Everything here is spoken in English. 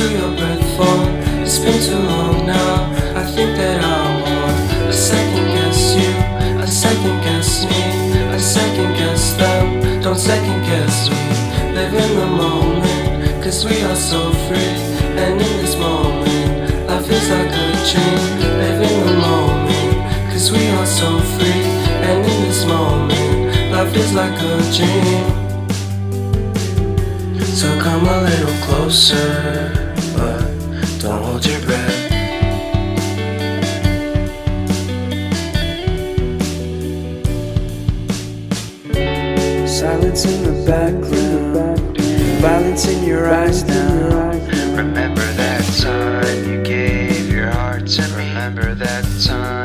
to your breath for. It's been too long now. I think that I want. I second guess you, I second guess me, I second guess them. Don't second guess me. Live in the moment, cause we are so free. And in this moment, life is like a dream. Live in the moment, cause we are so free. And in this moment, life is like a dream. So come a little closer, but don't hold your breath. Silence in the background, violence in your eyes now. Remember that time you gave your heart to me. Remember that time